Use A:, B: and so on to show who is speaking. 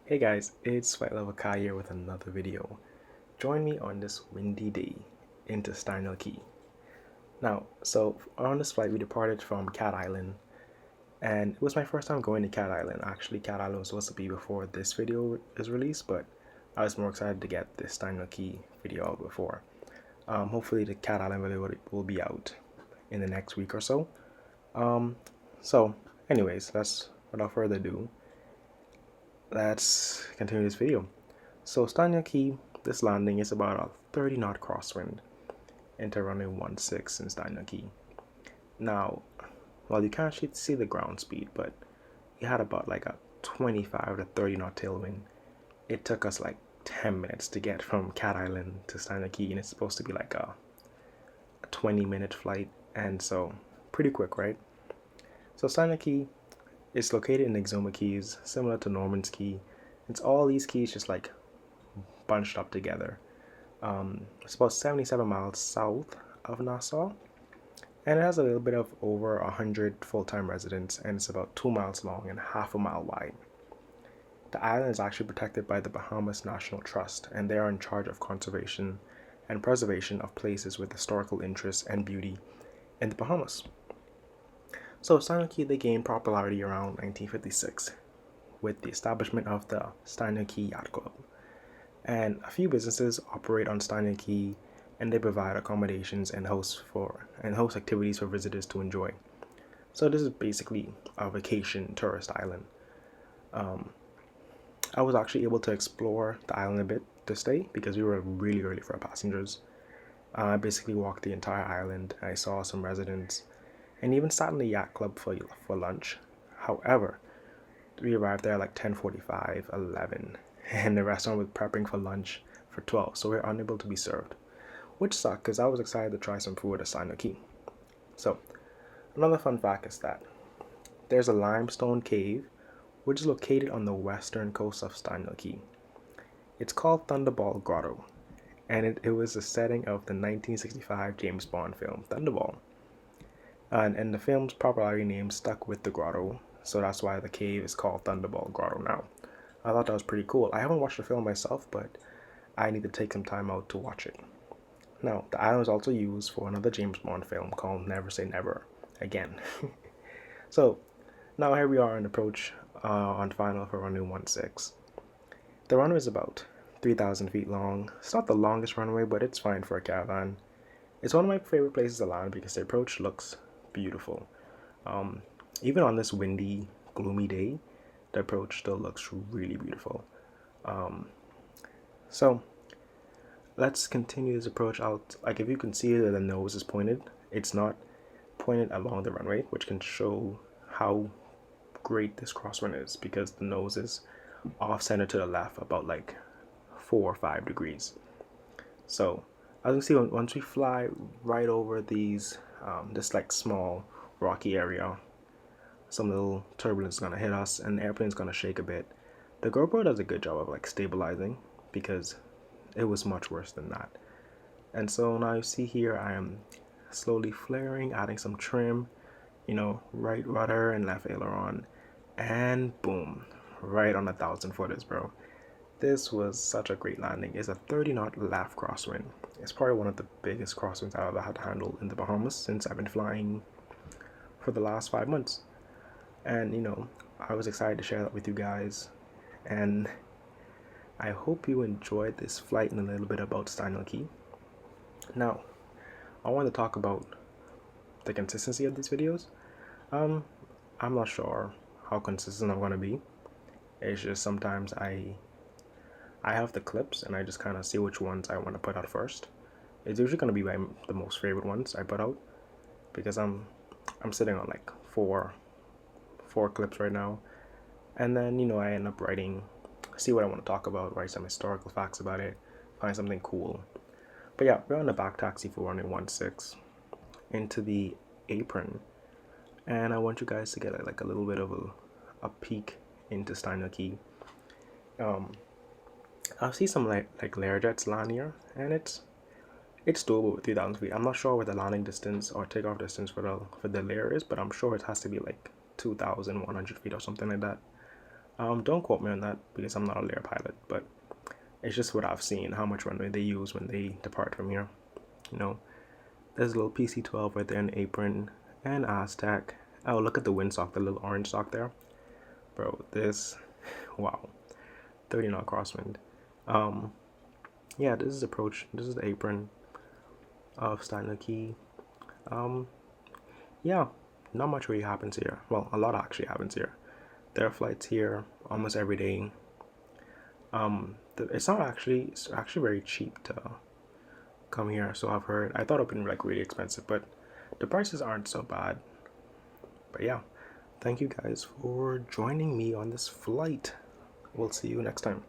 A: Hey guys, it's Staniel Cay here with another video. Join me on this windy day into Staniel Cay. Now, on this flight we departed from Cat Island, and it was my first time going to Cat Island. Actually, Cat Island was supposed to be before this video is released, but I was more excited to get this Staniel Cay video out before. Hopefully the Cat Island video will be out in the next week or so. So anyways, without further ado, let's continue this video. So Staniel Cay, this landing is about a 30 knot crosswind into runway 16 in Staniel Cay. Now, well, you can't see the ground speed, but we had about like a 25 to 30 knot tailwind. It took us like 10 minutes to get from Cat Island to Staniel Cay, and it's supposed to be like a 20-minute flight, and so pretty quick, right? So Staniel Cay is located in Exuma Keys, similar to Norman's Cay. It's all these keys just like bunched up together. It's about 77 miles south of Nassau, and it has a little bit of over 100 full-time residents, and it's about 2 miles long and half a mile wide. The island is actually protected by the Bahamas National Trust, and they are in charge of conservation and preservation of places with historical interest and beauty in the Bahamas. So Staniel Cay, they gained popularity around 1956 with the establishment of the Staniel Cay Yacht Club. And a few businesses operate on Staniel Cay, and they provide accommodations and host activities for visitors to enjoy. So this is basically a vacation tourist island. I was actually able to explore the island a bit this day because we were really early for our passengers. I basically walked the entire island. I saw some residents and even sat in the yacht club for lunch. However, we arrived there like 10:45, 11, and the restaurant was prepping for lunch for 12, so we were unable to be served, which sucked because I was excited to try some food at Staniel Cay. So, another fun fact is that there's a limestone cave which is located on the western coast of Staniel Cay. It's called Thunderball Grotto, and it was the setting of the 1965 James Bond film Thunderball. And the film's popularity name stuck with the grotto, so that's why the cave is called Thunderball Grotto now. I thought that was pretty cool. I haven't watched the film myself, but I need to take some time out to watch it. Now, the island was also used for another James Bond film called Never Say Never Again. So, now here we are on approach on final for runway 16. The runway is about 3,000 feet long. It's not the longest runway, but it's fine for a caravan. It's one of my favorite places to land because the approach looks beautiful. Even on this windy, gloomy day, the approach still looks really beautiful. So let's continue this approach out. Like, if you can see that the nose is pointed, it's not pointed along the runway, which can show how great this crosswind is because the nose is off center to the left about like 4 or 5 degrees. So as you can see, once we fly right over these this like small rocky area, some little turbulence is gonna hit us and the airplane's gonna shake a bit. The GoPro does a good job of like stabilizing because it was much worse than that. And so now you see here I am slowly flaring, adding some trim, right rudder and left aileron, and boom, right on 1,000 footers, bro. This was such a great landing. It's a 30 knot left crosswind. It's probably one of the biggest crosswinds I've ever had to handle in the Bahamas since I've been flying for the last 5 months. And I was excited to share that with you guys, and I hope you enjoyed this flight and a little bit about Staniel Cay. Now, I want to talk about the consistency of these videos. I'm not sure how consistent I'm going to be. It's just sometimes I have the clips and I just kind of see which ones I want to put out first. It's usually going to be the most favorite ones I put out because I'm sitting on like four clips right now, and then I end up see what I want to talk about, write some historical facts about it, find something cool. But yeah, we're on the back taxi for runway 16 into the apron, and I want you guys to get like a little bit of a peek into Staniel Cay. I see some like Learjets land here, and it's doable with 3,000 feet. I'm not sure what the landing distance or takeoff distance for the Lear is, but I'm sure it has to be like 2,100 feet or something like that. Don't quote me on that because I'm not a Lear pilot, but it's just what I've seen, how much runway they use when they depart from here. You know, there's a little PC-12 right there in the apron, and Aztec. Oh, look at the windsock, the little orange sock there. Bro, this, wow, 30 knot crosswind. Yeah, this is approach, this is the apron of Staniel Cay. Yeah, not much really happens here. Well, a lot actually happens here. There are flights here almost every day. It's actually very cheap to come here, so I've heard. I thought it would be like really expensive, but the prices aren't so bad. But yeah, thank you guys for joining me on this flight. We'll see you next time.